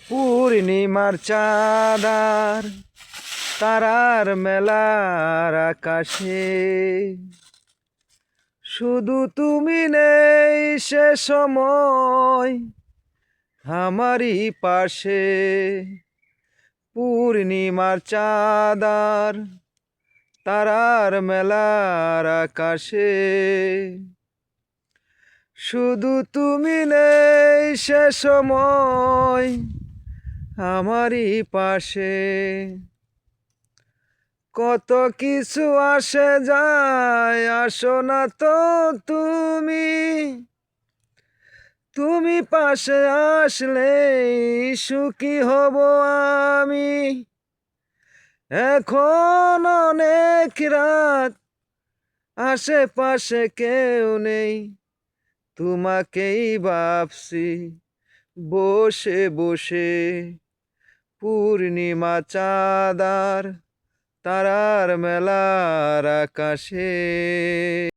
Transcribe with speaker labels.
Speaker 1: পূর্ণিমার চাঁদার তারার মেলার আকাশে শুধু তুমি নেই সে সময় আমারই পাশে। পূর্ণিমার চাঁদার তারার মেলার আকাশে শুধু তুমি নেই সে সময় আমারই পাশে। কত কিছু আসে যায়, আসো না তো তুমি, তুমি পাশে আসলে সুখী হব আমি। এখন অনেক রাত, আশেপাশে কেউ নেই, তোমাকেই ভাবছি বসে বসে। পূর্ণিমা চাঁদার তারার মেলার আকাশে।